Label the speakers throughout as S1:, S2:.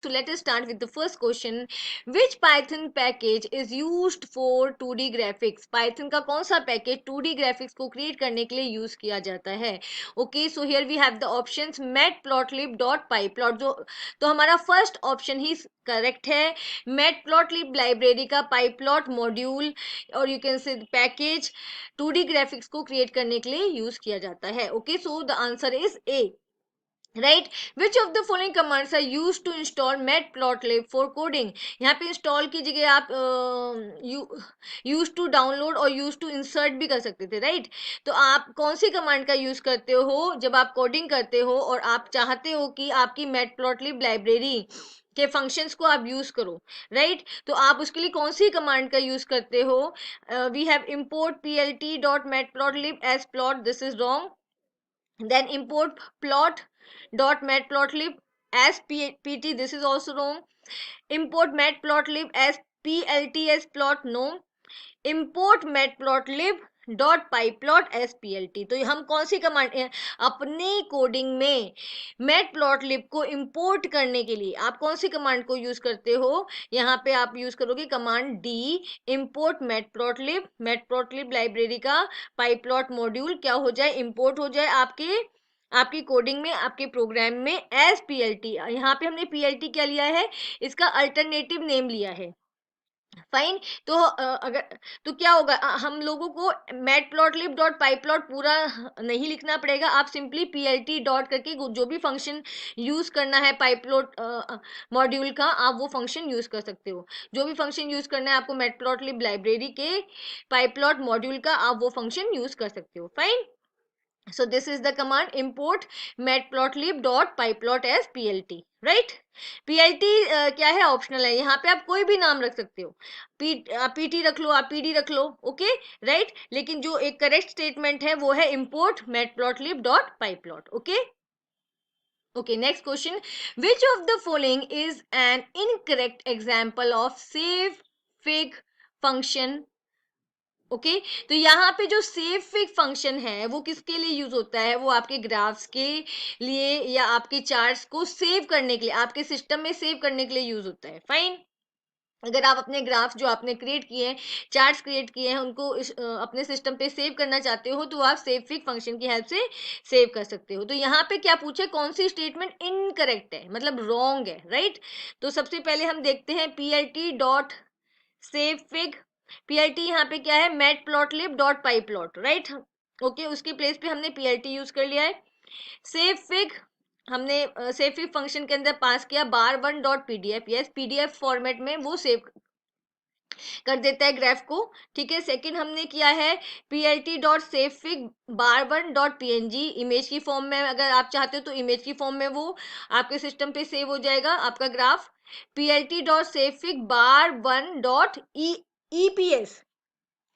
S1: So let us start with the first question. Which Python package is used for 2D graphics? Python का कौन सा package 2D graphics को create करने के लिए यूज किया जाता है? Okay, so here we have the options matplotlib.pyplot, जो तो हमारा फर्स्ट ऑप्शन ही करेक्ट है। मैटप्लॉटलिब लाइब्रेरी का पाईप्लॉट मॉड्यूल और you can say package 2D graphics को क्रिएट करने के लिए यूज किया जाता है। Okay, so the answer is A, right. Which of the following commands are use to install matplotlib for coding? यहाँ पे इंस्टॉल की जगह आप यूज टू डाउनलोड और यूज टू इंसर्ट भी कर सकते थे, राइट। तो आप कौन सी कमांड का यूज करते हो जब आप कोडिंग करते हो और आप चाहते हो कि आपकी मैटप्लॉटलिब लाइब्रेरी के फंक्शंस को आप यूज करो, राइट। तो आप उसके लिए कौन सी कमांड का यूज करते हो? We have import plt.matplotlib as plot, this is wrong. Then import plot.matplotlib as pt, this is also wrong. Import matplotlib as plt as plot, no. Import matplotlib dot pyplot S P L T, तो हम कौन सी command अपने coding में matplotlib को import करने के लिए आप कौन सी कमांड को यूज करते हो? यहाँ पे आप यूज करोगे command D, import matplotlib library का पाईप्लॉट मॉड्यूल क्या हो जाए, इंपोर्ट हो जाए आपकी कोडिंग में, आपके प्रोग्राम में एज पीएलटी। यहाँ पे हमने पीएलटी क्या लिया है? इसका अल्टरनेटिव नेम लिया है, फाइन। तो अगर तो क्या होगा, हम लोगों को मैटप्लॉटलिब डॉट पाईप्लॉट पूरा नहीं लिखना पड़ेगा, आप सिंपली पीएलटी डॉट करके जो भी फंक्शन यूज करना है पाईप्लॉट मॉड्यूल का, आप वो फंक्शन यूज कर सकते हो। जो भी फंक्शन यूज करना है आपको मैटप्लॉटलिब लाइब्रेरी के पाईप्लॉट मॉड्यूल का, आप वो फंक्शन यूज कर सकते हो, fine. So this is the command import matplotlib.pyplot as plt, right? plt क्या है? ऑप्शनल है, यहाँ पे आप कोई भी नाम रख सकते हो, pt रख लो, आप pd रख लो, ओके, राइट। लेकिन जो एक करेक्ट स्टेटमेंट है वो है import matplotlib.pyplot, okay. Okay, next question. Which of the following is an incorrect example of save fig function? Okay, तो यहाँ पे जो सेव फिग फंक्शन है वो किसके लिए यूज होता है? वो आपके ग्राफ्स के लिए या आपके चार्ट्स को सेव करने के लिए, आपके सिस्टम में सेव करने के लिए यूज होता है, फाइन। अगर आप अपने ग्राफ जो आपने क्रिएट किए हैं, चार्ट्स क्रिएट किए हैं, उनको अपने सिस्टम पे सेव करना चाहते हो तो आप सेव फिग फंक्शन की हेल्प से सेव कर सकते हो। तो यहाँ पे क्या पूछे, कौन सी स्टेटमेंट इनकरेक्ट है, मतलब रॉन्ग है, राइट। तो सबसे पहले हम देखते हैं plt dot save fig, PLT यहाँ पे क्या है? Matplotlib dot pyplot, right. Okay, उसके प्लेस पे हमने पीएलटी यूज कर लिया है। सेव फिग हमने सेव फिग फंक्शन के अंदर पास किया bar1 dot PDF, yes, PDF format में वो सेव कर देता है ग्राफ को, ठीक है। सेकंड हमने किया है plt dot save fig bar1 dot png, image की फॉर्म में, अगर आप चाहते हो तो इमेज की फॉर्म में वो आपके सिस्टम पे सेव हो जाएगा आपका graph. plt dot save fig bar1 dot EPS,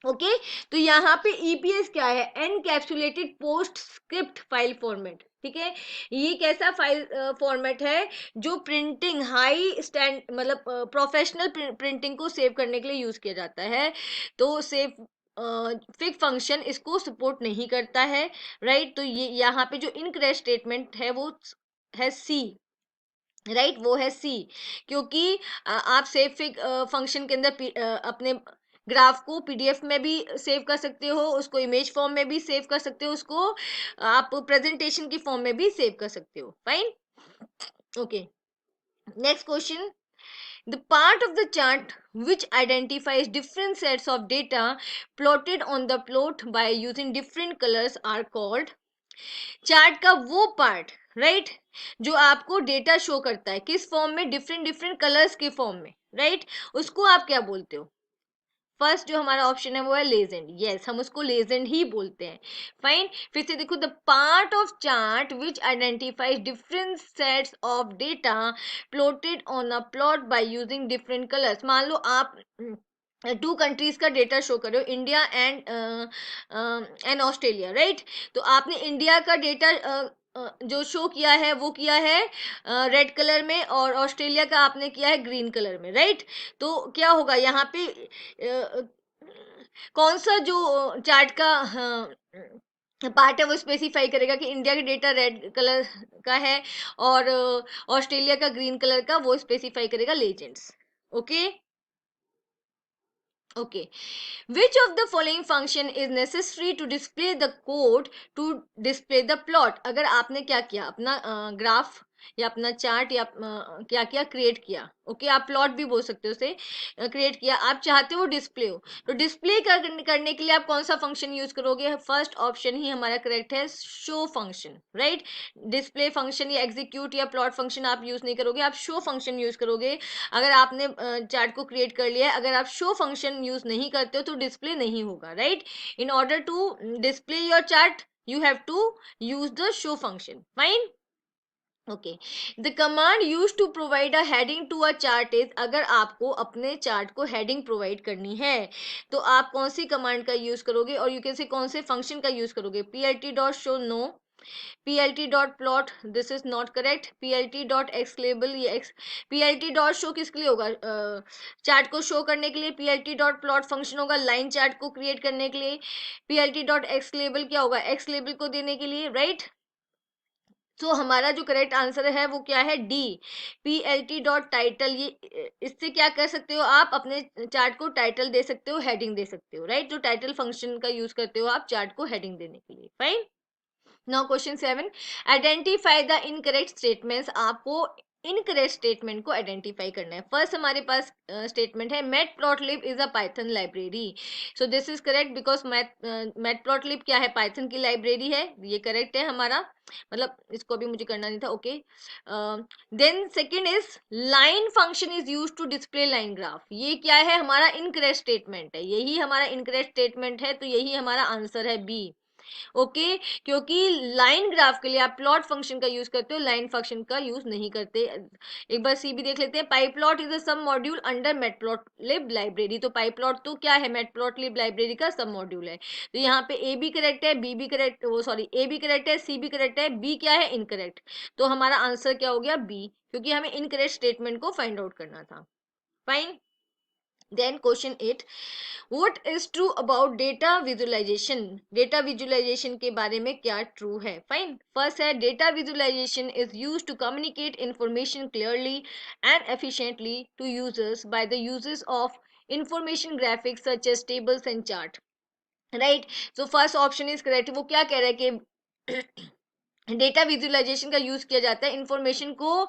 S1: okay. तो यहाँ पे ईपीएस क्या है? Encapsulated post script file format, ठीक है। ये कैसा फाइल फॉर्मेट है जो प्रिंटिंग हाई स्टैंड, मतलब प्रोफेशनल प्रिंटिंग को सेव करने के लिए यूज किया जाता है। तो सेव फिग फंक्शन इसको सपोर्ट नहीं करता है, राइट। तो ये यहाँ पे जो इनकरेक्ट स्टेटमेंट है वो है सी, राइट, वो है सी। क्योंकि आप सेव फिग फंक्शन के अंदर अपने ग्राफ को पीडीएफ में भी सेव कर सकते हो, उसको इमेज फॉर्म में भी सेव कर सकते हो, उसको आप प्रेजेंटेशन की फॉर्म में भी सेव कर सकते हो, fine. Okay, next question. The part of the chart which identifies different sets of data plotted on the plot by using different colors are called? Chart का वो पार्ट, राइट, जो आपको डेटा शो करता है किस फॉर्म में? Different different colours के form में, राइट, उसको आप क्या बोलते हो? फर्स्ट जो हमारा ऑप्शन है वो है लेजेंड, यस, हम उसको लेजेंड ही बोलते हैं, फाइन। फिर से देखो, the part of chart which identifies different sets of data plotted on a plot by using different colours. मान लो आप टू कंट्रीज का डेटा शो कर रहे हो, इंडिया एंड ऑस्ट्रेलिया, राइट। तो आपने इंडिया का डेटा जो शो किया है वो किया है रेड कलर में, और ऑस्ट्रेलिया का आपने किया है ग्रीन कलर में, राइट। तो क्या होगा यहाँ पे कौन सा जो चार्ट का पार्ट है वो स्पेसिफाई करेगा कि इंडिया का डेटा रेड कलर का है और ऑस्ट्रेलिया का ग्रीन कलर का, वो स्पेसिफाई करेगा legends. Okay okay, which of the following function is necessary to display the code to display the plot? अगर आपने क्या किया, अपना ग्राफ या अपना चार्ट या क्या किया, क्रिएट किया, ओके आप प्लॉट भी बोल सकते हो उसे, क्रिएट किया, आप चाहते हो डिस्प्ले हो, तो डिस्प्ले करने के लिए आप कौन सा फंक्शन यूज करोगे? फर्स्ट ऑप्शन ही हमारा करेक्ट है, show function, right. Display function या एग्जीक्यूट या प्लॉट फंक्शन आप यूज नहीं करोगे, आप शो फंक्शन यूज करोगे। अगर आपने चार्ट को क्रिएट कर लिया है, अगर आप शो फंक्शन यूज नहीं करते हो तो डिस्प्ले नहीं होगा, right. In order to display your chart you have to use the show function, fine। okay, the command used to provide a heading to a chart is, अगर आपको अपने chart को हेडिंग प्रोवाइड करनी है तो आप कौन सी कमांड का यूज करोगे, और यू कैन से कौन से फंक्शन का यूज करोगे? plt.show no, plt.plot this is not correct, plt.xlabel ये plt.show किसके लिए होगा? चार्ट को शो करने के लिए। plt.plot फंक्शन होगा लाइन चार्ट को क्रिएट करने के लिए। plt.xlabel क्या होगा? x लेबल को देने के लिए, राइट। तो हमारा जो करेक्ट आंसर है वो क्या है? D, plt.title। ये इससे क्या कर सकते हो आप? अपने चार्ट को टाइटल दे सकते हो, हेडिंग दे सकते हो, राइट। जो टाइटल फंक्शन का यूज करते हो आप चार्ट को हेडिंग देने के लिए, fine. Now question 7, identify the incorrect statements. आपको इनकरेक्ट स्टेटमेंट को आइडेंटिफाई करना है। फर्स्ट हमारे पास स्टेटमेंट है matplotlib is a Python library, so this is correct because matplotlib क्या है? पाइथन की लाइब्रेरी है, ये करेक्ट है हमारा, मतलब इसको भी मुझे करना नहीं था, okay. Then second is line function is use to display line graph, ये क्या है? हमारा इनकरेक्ट स्टेटमेंट है, यही हमारा इनकरेक्ट स्टेटमेंट है, तो यही हमारा आंसर है बी, ओके। क्योंकि लाइन ग्राफ के लिए आप प्लॉट फंक्शन का यूज करते हो, लाइन फंक्शन का यूज नहीं करते। एक बार सी भी देख लेते हैं, पाईप्लॉट इज अ सब मॉड्यूल अंडर मैटप्लॉटलिब लाइब्रेरी, तो पाईप्लॉट तो क्या है? मैटप्लॉटलिब लाइब्रेरी का सब मॉड्यूल है। तो यहाँ पे ए भी करेक्ट है, बी भी करेक्ट, वो सॉरी ए भी करेक्ट है, सी भी करेक्ट है, बी क्या है? इनकरेक्ट। तो हमारा आंसर क्या हो गया? बी, क्योंकि हमें इनकरेक्ट स्टेटमेंट को फाइंड आउट करना था, fine. Then question 8, what is true about data visualisation? Data visualisation के बारे में क्या ट्रू है? फाइन, फर्स्ट है data visualisation is used to communicate information clearly and efficiently to users by the uses of information graphics such as tables and chart, right. So first option is correct. वो क्या कह रहा है कि data visualisation का use किया जाता है इंफॉर्मेशन को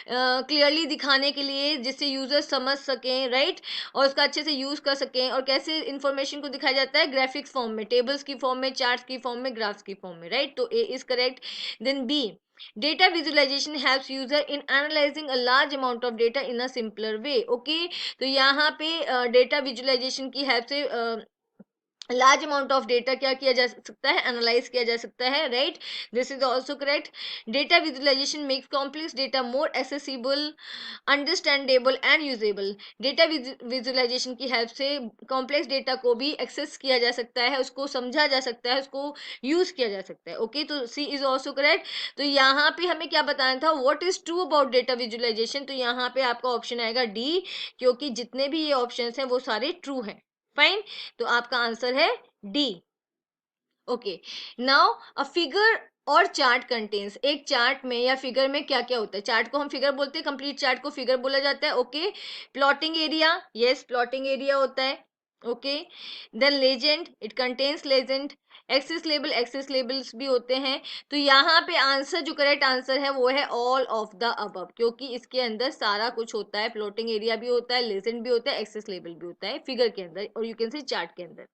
S1: क्लियरली दिखाने के लिए, जिससे यूजर समझ सकें, राइट, और उसका अच्छे से यूज कर सकें। और कैसे इंफॉर्मेशन को दिखाया जाता है? ग्राफिक्स फॉर्म में, टेबल्स की फॉर्म में, चार्ट्स की फॉर्म में, ग्राफ्स की फॉर्म में, राइट। तो A is correct. Then B, data visualisation helps user in analysing a large amount of data in a simpler way, okay. तो यहाँ पे डेटा विजुअलाइजेशन की हेल्प से लार्ज अमाउंट ऑफ डेटा क्या किया जा सकता है? एनालाइज किया जा सकता है, right. This is also correct. Data visualisation makes complex data more accessible, understandable and usable. Data visualisation की हेल्प से कॉम्प्लेक्स डेटा को भी एक्सेस किया जा सकता है, उसको समझा जा सकता है, उसको यूज किया जा सकता है, ओके। तो सी इज ऑल्सो करेक्ट। तो यहाँ पे हमें क्या बताना था? What is true about data visualisation, तो यहाँ पे आपका ऑप्शन आएगा डी, क्योंकि जितने भी ये ऑप्शन हैं वो सारे ट्रू हैं, फाइन। तो आपका आंसर है D, okay. Now a figure और चार्ट कंटेन्स, एक चार्ट में या फिगर में क्या क्या होता है? चार्ट को हम फिगर बोलते हैं, कंप्लीट चार्ट को फिगर बोला जाता है, okay. Plotting area, yes plotting area होता है, okay. Then legend, it contains legend. Axes labels भी होते हैं। तो यहाँ पे आंसर, जो करेक्ट आंसर है वो है ऑल ऑफ द अबव, क्योंकि इसके अंदर सारा कुछ होता है, प्लॉटिंग एरिया भी होता है, लेजेंड भी होता है, एक्सेस लेबल भी होता है फिगर के अंदर, और यू कैन से चार्ट के अंदर।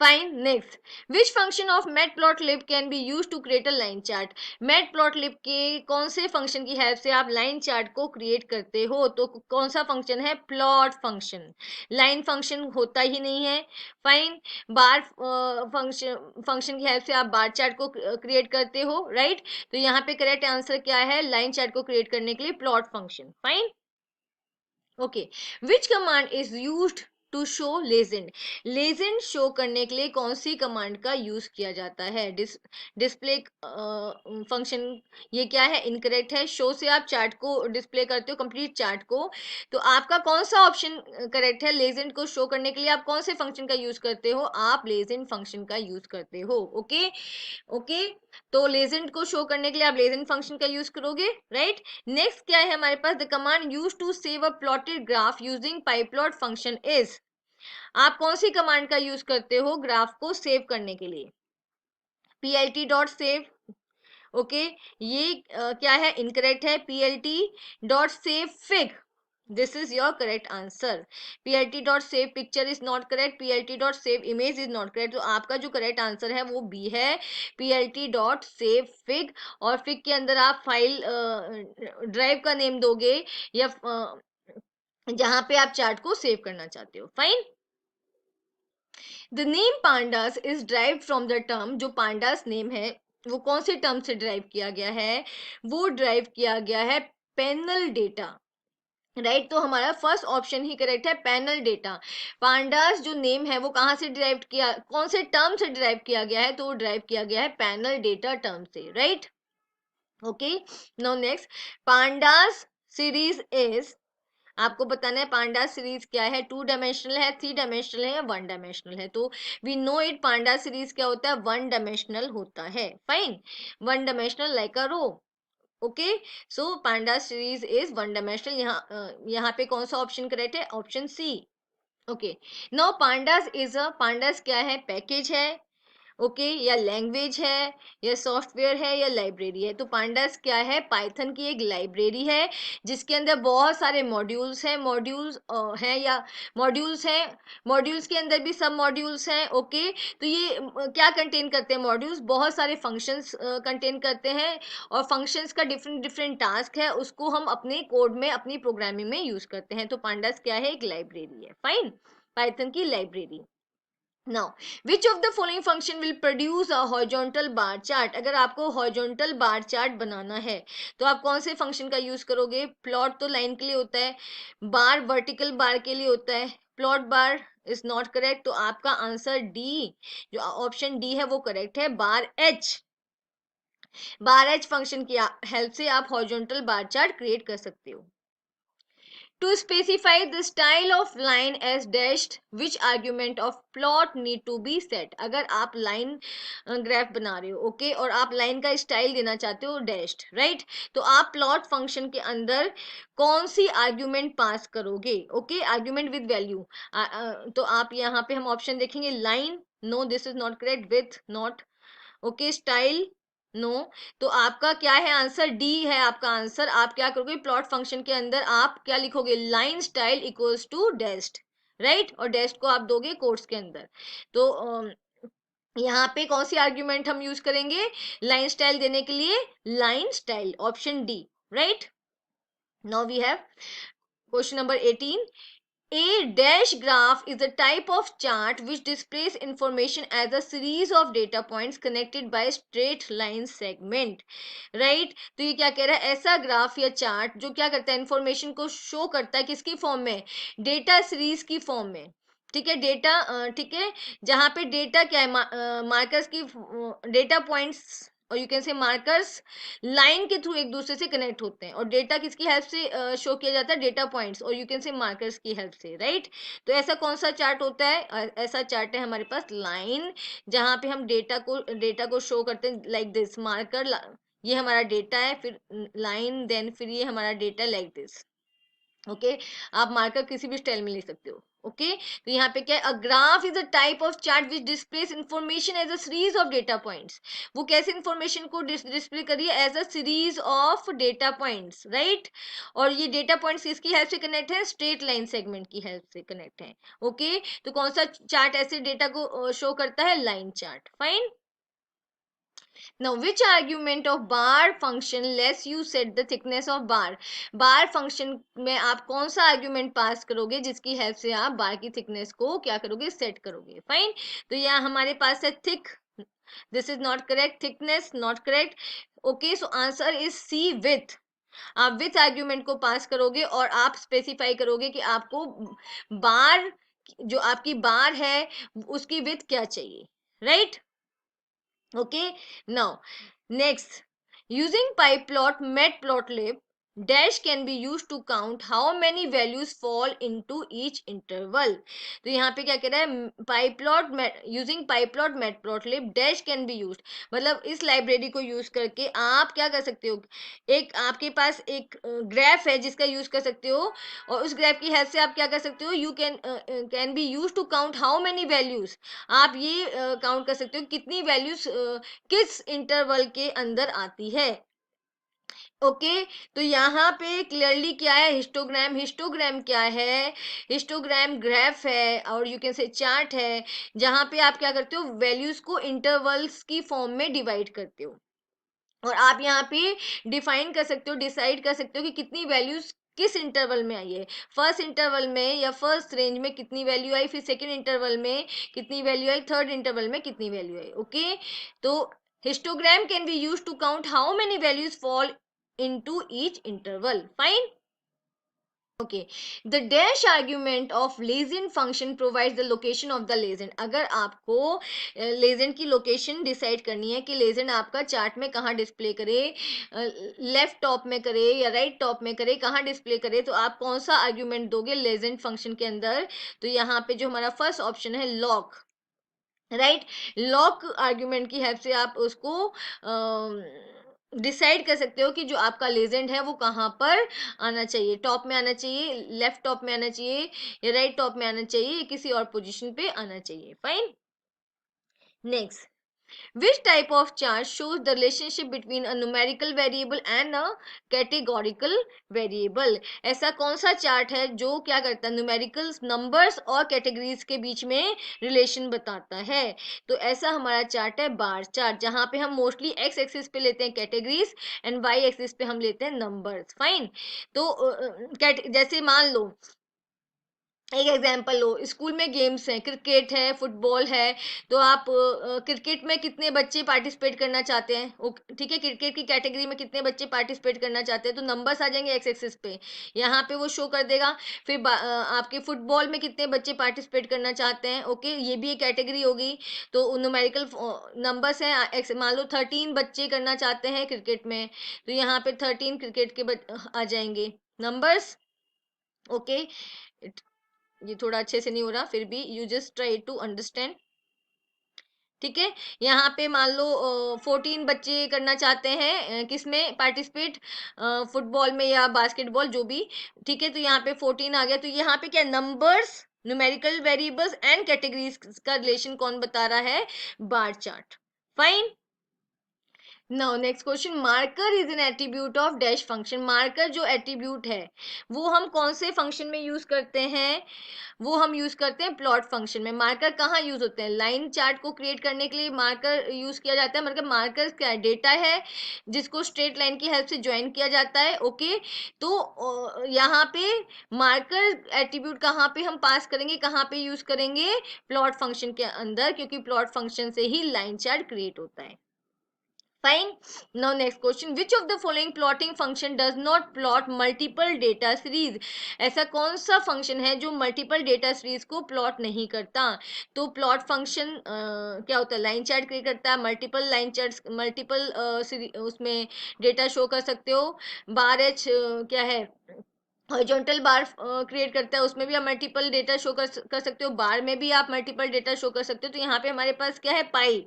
S1: Fine. Next, which function of matplotlib can be used to create a line chart? matplotlib के कौन से फंक्शन की हेल्प से आप लाइन चार्ट को क्रिएट करते हो? तो कौन सा फंक्शन है? Plot function. लाइन फंक्शन होता ही नहीं है, फाइन। बार फंक्शन की हेल्प से आप बार चार्ट को क्रिएट करते हो, राइट। तो यहाँ पे करेक्ट आंसर क्या है? लाइन चार्ट को क्रिएट करने के लिए plot function, fine, okay. Which command is used to show legend, legend show करने के लिए कौन सी कमांड का यूज किया जाता है? डिस्प्ले फंक्शन, ये क्या है? इनकरेक्ट है। शो से आप चार्ट को डिस्प्ले करते हो, कंप्लीट चार्ट को, तो आपका कौन सा ऑप्शन करेक्ट है? लेजेंड को शो करने के लिए आप कौन से फंक्शन का यूज करते हो? आप लेजेंड फंक्शन का यूज करते हो। ओके ओके, तो लेजेंड को शो करने के लिए आप लेजेंड फंक्शन का यूज करोगे, राइट। नेक्स्ट क्या है हमारे पास? The command use to save a plotted graph using pyplot function is, आप कौन सी कमांड का यूज करते हो ग्राफ को सेव करने के लिए? plt डॉट सेव, ओके, ये क्या है? इनकरेक्ट है। plt dot save fig, this is your correct answer. plt dot save picture is not correct, plt dot save image is not correct, तो आपका जो करेक्ट आंसर है वो बी है, plt डॉट सेव फिग। और fig के अंदर आप फाइल ड्राइव का नेम दोगे या जहां पे आप चार्ट को सेव करना चाहते हो। Fine. The name pandas is drive from the term, जो पांडास नेम है वो कौन से टर्म से ड्राइव किया गया है? वो ड्राइव किया गया है पैनल डेटा, राइट। तो हमारा फर्स्ट ऑप्शन ही करेक्ट है, पैनल डेटा। पांडास जो नेम है वो कहाँ से ड्राइव किया, कौन से टर्म से ड्राइव किया गया है? तो वो ड्राइव किया गया है पैनल डेटा टर्म से, right. Okay, now next, pandas series is, आपको बताना है पांडा सीरीज क्या है, 2 डायमेंशनल है, 3 डायमेंशनल है या 1 डायमेंशनल है? तो we know it, panda series क्या होता है? 1 डायमेंशनल होता है। Fine, 1 dimensional like a row. Okay, so panda series is 1 dimensional. यहाँ पे कौन सा ऑप्शन करेक्ट है? Option C. Okay, now pandas is a, pandas क्या है? पैकेज है, ओके, या लैंग्वेज है या सॉफ्टवेयर है या लाइब्रेरी है? तो पांडास क्या है? पाइथन की एक लाइब्रेरी है जिसके अंदर बहुत सारे मॉड्यूल्स हैं, मॉड्यूल्स हैं या मॉड्यूल्स हैं, मॉड्यूल्स के अंदर भी सब मॉड्यूल्स हैं। ओके, तो ये क्या कंटेन करते हैं? मॉड्यूल्स बहुत सारे फंक्शंस कंटेन करते हैं, और फंक्शंस का डिफरेंट डिफरेंट टास्क है, उसको हम अपने कोड में, अपनी प्रोग्रामिंग में यूज करते हैं। तो पांडास क्या है? एक लाइब्रेरी है। फाइन, पाइथन की library. Now, which of the following function will produce a horizontal bar chart? अगर आपको horizontal bar chart बनाना है तो आप कौन से फंक्शन का यूज करोगे? प्लॉट तो लाइन के लिए होता है, बार वर्टिकल बार के लिए होता है, plot bar is not correct, तो आपका आंसर डी, जो ऑप्शन डी है वो करेक्ट है, बार एच। बार एच फंक्शन की हेल्प से आप हॉरिजॉन्टल बार चार्ट क्रिएट कर सकते हो। To specify the style of line as dashed, which argument of plot need to be set? अगर आप लाइन ग्राफ बना रहे हो, ओके, और आप लाइन का स्टाइल देना चाहते हो डैश्ड, राइट, तो आप प्लॉट फंक्शन के अंदर कौन सी आर्ग्यूमेंट पास करोगे? Okay, argument with value. तो आप यहाँ पे हम ऑप्शन देखेंगे, line, no this is not correct, width not, okay, style, no. तो आपका क्या है आंसर? डी है आपका आंसर। आप क्या करोगे? प्लॉट फंक्शन के अंदर आप क्या लिखोगे? Line style equals to dashed, right, और डेस्ट को आप दोगे कोट्स के अंदर। तो यहाँ पे कौन सी आर्ग्यूमेंट हम यूज करेंगे लाइन स्टाइल देने के लिए? Line style, option D, right. Now we have question number 18. A dash graph is a type of chart which displays information as a series of data points connected by straight line segment. Right? तो ये क्या कह रहा है? ऐसा graph या chart जो क्या करता है? इंफॉर्मेशन को शो करता है किसकी फॉर्म में? डेटा सीरीज की फॉर्म में। ठीक है, डेटा, ठीक है, जहां पे डेटा क्या है? मार्कर्स की, डेटा पॉइंट्स, और यू कैन से मार्कर्स लाइन के थ्रू एक दूसरे से कनेक्ट होते हैं, और डेटा किसकी हेल्प से शो किया जाता है? डेटा पॉइंट्स, और यू कैन से मार्कर्स की हेल्प से, राइट। तो ऐसा कौन सा चार्ट होता है? ऐसा चार्ट है हमारे पास लाइन, जहां पे हम डेटा को शो करते हैं लाइक दिस, मार्कर, ये हमारा डेटा है, फिर लाइन, देन फिर ये हमारा डेटा लाइक दिस। ओके, आप मार्कर किसी भी स्टाइल में ले सकते हो। ओके, तो यहाँ पे क्या है? A graph is a type of chart which displays information as a series of data points. वो कैसे इंफॉर्मेशन को डिस्प्ले करिए? As a series of data points, right. और ये डेटा पॉइंट्स किसकी हेल्प से कनेक्ट है? स्ट्रेट लाइन सेगमेंट की हेल्प से कनेक्ट है। ओके, तो कौन सा चार्ट ऐसे डेटा को शो करता है? Line chart. Fine. Now, which argument of bar function lets you set the thickness of bar? bar function में आप कौन सा argument पास करोगे जिसकी हेल्प से आप बार की थिकनेस को क्या करोगे? सेट करोगे। फाइन, तो यहाँ हमारे पास है thick, this is not correct, thickness not correct. Okay, so answer is C, width. आप विथ आर्ग्यूमेंट को पास करोगे और आप स्पेसिफाई करोगे कि आपको बार जो आपकी बार है उसकी विड्थ क्या चाहिए, right? Okay, now next, using pyplot matplotlib dash can be used to count how many values fall into each interval. तो यहाँ पे क्या कह रहा है, pyplot using pyplot matplotlib dash can be used, मतलब इस लाइब्रेरी को यूज करके आप क्या कर सकते हो, एक आपके पास एक ग्राफ है जिसका यूज कर सकते हो, और उस ग्राफ की हेल्प से आप क्या कर सकते हो, you can be use to count how many values, आप ये काउंट कर सकते हो कितनी वैल्यूज किस इंटरवल के अंदर आती है। ओके, तो यहाँ पे क्लियरली क्या है, हिस्टोग्राम, हिस्टोग्राम क्या है, हिस्टोग्राम ग्राफ है और यू कैन से चार्ट है, जहां पे आप क्या करते हो, वैल्यूज को इंटरवल्स की फॉर्म में डिवाइड करते हो, और आप यहाँ पे डिफाइन कर सकते हो, डिसाइड कर सकते हो कि कितनी वैल्यूज किस इंटरवल में आई है, फर्स्ट इंटरवल में या फर्स्ट रेंज में कितनी वैल्यू आई, फिर सेकंड इंटरवल में कितनी वैल्यू आई, थर्ड इंटरवल में कितनी वैल्यू आई। ओके, तो histogram can be used to count how many values fall into each interval. Fine. Okay, the dash argument of legend function provides the location of the legend. अगर आपको legend की location decide करनी है कि legend आपका chart में कहाँ display करे, left top में करे या right top में करे, कहाँ display करे, तो आप कौन सा argument दोगे legend function के अंदर, तो यहाँ पे जो हमारा first option है lock, राइट, लॉक आर्ग्यूमेंट की हेल्प से आप उसको डिसाइड कर सकते हो कि जो आपका लेजेंड है वो कहाँ पर आना चाहिए, टॉप में आना चाहिए, लेफ्ट टॉप में आना चाहिए, या राइट टॉप में आना चाहिए, या किसी और पोजीशन पे आना चाहिए। Fine, next, which type of chart shows the relationship between a numerical variable and a categorical variable? ऐसा कौन सा चार्ट है जो क्या करता है, न्यूमेरिकल नंबर्स और कैटेगरीज के बीच में रिलेशन बताता है? तो ऐसा हमारा चार्ट है बार चार्ट, जहां पे हम मोस्टली एक्स एक्सिस पे लेते हैं कैटेगरीज एंड वाई एक्सिस पे हम लेते हैं नंबर्स। फाइन, तो जैसे मान लो एक एग्जाम्पल लो, स्कूल में गेम्स हैं, क्रिकेट है, फुटबॉल है, तो आप क्रिकेट में कितने बच्चे पार्टिसिपेट करना चाहते हैं, ठीक है, क्रिकेट की कैटेगरी में कितने बच्चे पार्टिसिपेट करना चाहते हैं, तो नंबर्स आ जाएंगे एक्स एक्सिस पे, यहाँ पे वो शो कर देगा। फिर आपके फुटबॉल में कितने बच्चे पार्टिसिपेट करना चाहते हैं, ओके, ये भी एक कैटेगरी होगी, तो न्यूमेरिकल नंबर्स हैं, मान लो 13 बच्चे करना चाहते हैं क्रिकेट में, तो यहाँ पे 13 क्रिकेट के आ जाएंगे नंबर्स। ओके, ये थोड़ा अच्छे से नहीं हो रहा, फिर भी you just try to understand, ठीक है। यहाँ पे मान लो 14 बच्चे करना चाहते हैं किसमें पार्टिसिपेट, फुटबॉल में या बास्केटबॉल जो भी, ठीक है, तो यहाँ पे 14 आ गया, तो यहाँ पे क्या, numbers, numerical variables and categories का रिलेशन कौन बता रहा है, bar chart. Fine, now next question, marker is an attribute of dash function. Marker जो एट्रीब्यूट है वो हम कौन से फंक्शन में यूज करते हैं, वो हम यूज करते हैं प्लॉट फंक्शन में। मार्कर कहाँ यूज होते हैं, लाइन चार्ट को क्रिएट करने के लिए मार्कर यूज किया जाता है, मतलब मार्कर क्या है, डेटा है जिसको स्ट्रेट लाइन की हेल्प से ज्वाइन किया जाता है। ओके, तो यहाँ पे मार्कर एट्रीब्यूट कहाँ पे हम पास करेंगे, कहाँ पे यूज करेंगे, प्लॉट फंक्शन के अंदर, क्योंकि प्लॉट फंक्शन से ही लाइन चार्ट क्रिएट होता है। Fine. Now next question. Which of the following plotting function does not plot multiple data series? ऐसा कौन सा फंक्शन है जो मल्टीपल डेटा सीरीज को प्लॉट नहीं करता? तो प्लॉट फंक्शन क्या होता है, लाइन चार्ट क्रिएट करता है, मल्टीपल लाइन चार्ट, मल्टीपल उसमें डेटा शो कर सकते हो। बार एच क्या है, हॉरिजॉन्टल बार क्रिएट करता है, उसमें भी आप मल्टीपल डेटा शो कर सकते हो, बार में भी आप मल्टीपल डेटा शो कर सकते हो। तो यहाँ पे हमारे पास क्या है, पाई,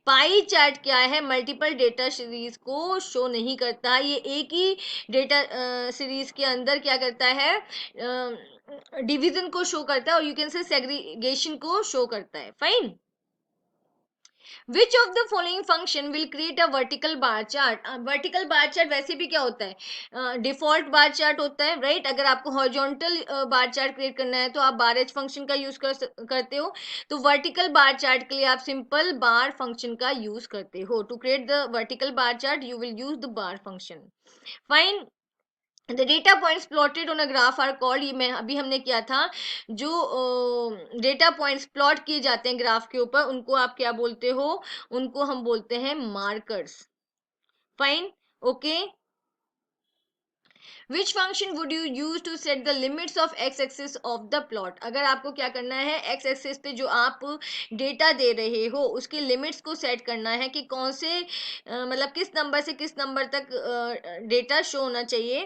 S1: पाई चार्ट क्या है, मल्टीपल डेटा सीरीज को शो नहीं करता, ये एक ही डेटा सीरीज के अंदर क्या करता है, डिवीजन को शो करता है, और यू कैन से सेग्रीगेशन को शो करता है। Fine, which of the following function will create a vertical bar chart? Vertical bar chart वैसे भी क्या होता है, डिफॉल्ट बार चार्ट होता है, राइट। अगर आपको हॉरिजॉन्टल बार चार्ट क्रिएट करना है तो आप बार एच फंक्शन का यूज करते हो, तो वर्टिकल बार चार्ट के लिए आप सिंपल बार फंक्शन का यूज करते हो। To create the vertical bar chart you will use the bar function. Fine, the data points plotted on a graph are called, ये मैं अभी हमने किया था, जो डेटा पॉइंट्स प्लॉट किए जाते हैं ग्राफ के ऊपर उनको आप क्या बोलते हो, उनको हम बोलते हैं markers. Fine, okay, which function would you use to set the limits of X axis of the plot. अगर आपको क्या करना है, एक्स एक्सिस पे जो आप डेटा दे रहे हो उसके लिमिट्स को सेट करना है कि कौन से मतलब किस नंबर से किस नंबर तक डेटा शो होना चाहिए,